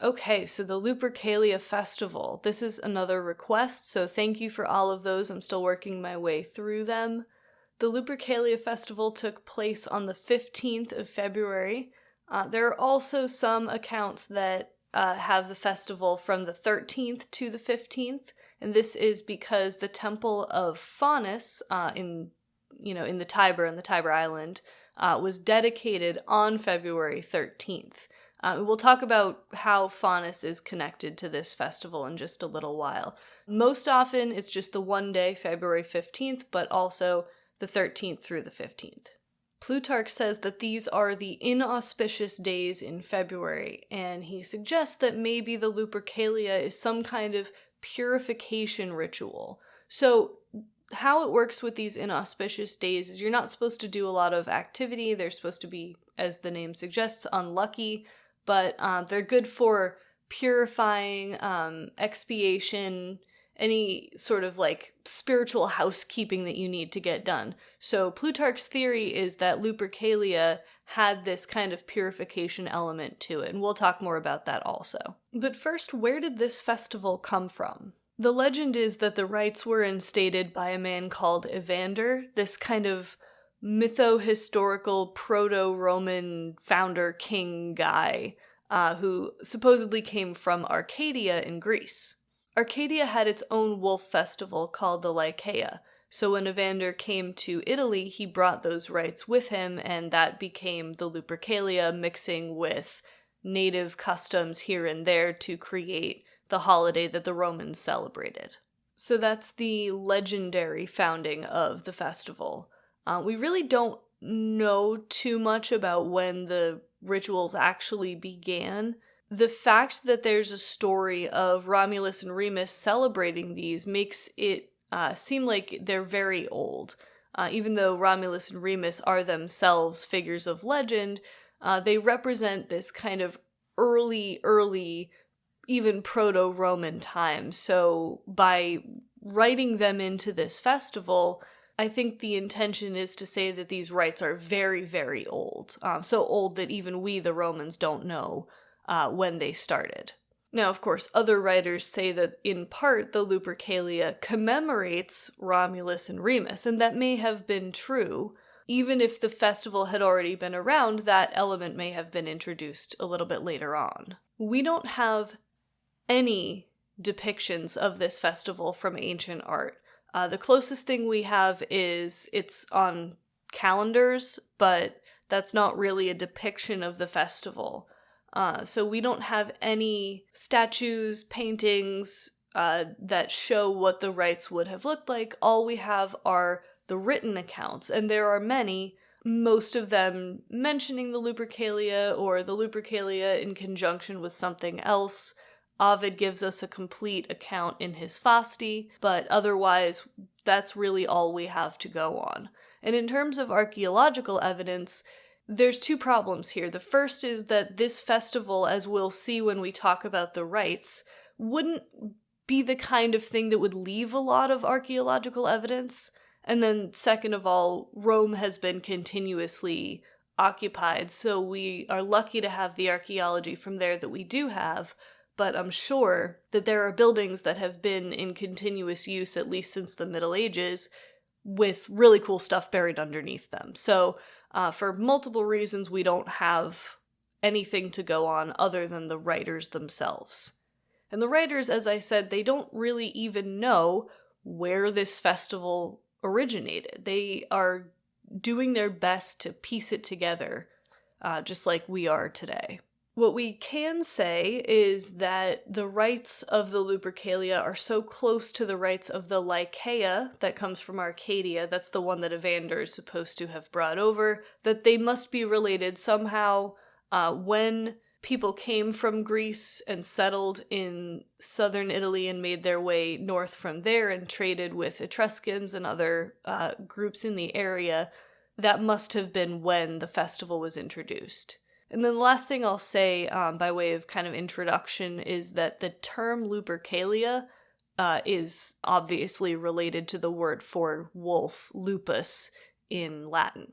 Okay, so the Lupercalia Festival. This is another request, so thank you for all of those. I'm still working my way through them. The Lupercalia Festival took place on the 15th of February. There are also some accounts that have the festival from the 13th to the 15th, and this is because the Temple of Faunus in the Tiber, in the Tiber Island, was dedicated on February 13th. We'll talk about how Faunus is connected to this festival in just a little while. Most often, it's just the one day, February 15th, but also the 13th through the 15th. Plutarch says that these are the inauspicious days in February, and he suggests that maybe the Lupercalia is some kind of purification ritual. So how it works with these inauspicious days is you're not supposed to do a lot of activity. They're supposed to be, as the name suggests, unlucky, but they're good for purifying, expiation, any sort of like spiritual housekeeping that you need to get done. So Plutarch's theory is that Lupercalia had this kind of purification element to it, and we'll talk more about that also. But first, where did this festival come from? The legend is that the rites were instated by a man called Evander, this kind of mytho-historical proto-Roman founder king guy who supposedly came from Arcadia in Greece. Arcadia had its own wolf festival called the Lycaea, so when Evander came to Italy, he brought those rites with him, and that became the Lupercalia, mixing with native customs here and there to create the holiday that the Romans celebrated. So that's the legendary founding of the festival. We really don't know too much about when the rituals actually began. The fact that there's a story of Romulus and Remus celebrating these makes it seem like they're very old. Even though Romulus and Remus are themselves figures of legend, they represent this kind of early, even proto-Roman time. So by writing them into this festival, I think the intention is to say that these rites are very, very old. So old that even we, the Romans, don't know when they started. Now, of course, other writers say that in part the Lupercalia commemorates Romulus and Remus, and that may have been true. Even if the festival had already been around, that element may have been introduced a little bit later on. We don't have any depictions of this festival from ancient art. The closest thing we have is it's on calendars, but that's not really a depiction of the festival. So we don't have any statues, paintings that show what the rites would have looked like. All we have are the written accounts, and there are many, most of them mentioning the Lupercalia or the Lupercalia in conjunction with something else. Ovid gives us a complete account in his Fasti, but otherwise, that's really all we have to go on. And in terms of archaeological evidence, there's two problems here. The first is that this festival, as we'll see when we talk about the rites, wouldn't be the kind of thing that would leave a lot of archaeological evidence. And then second of all, Rome has been continuously occupied, so we are lucky to have the archaeology from there that we do have, but I'm sure that there are buildings that have been in continuous use at least since the Middle Ages with really cool stuff buried underneath them. So for multiple reasons, we don't have anything to go on other than the writers themselves. And the writers, as I said, they don't really even know where this festival originated. They are doing their best to piece it together, just like we are today. What we can say is that the rites of the Lupercalia are so close to the rites of the Lycaea that comes from Arcadia, that's the one that Evander is supposed to have brought over, that they must be related somehow. When people came from Greece and settled in southern Italy and made their way north from there and traded with Etruscans and other groups in the area, that must have been when the festival was introduced. And then the last thing I'll say by way of kind of introduction is that the term Lupercalia is obviously related to the word for wolf, lupus, in Latin.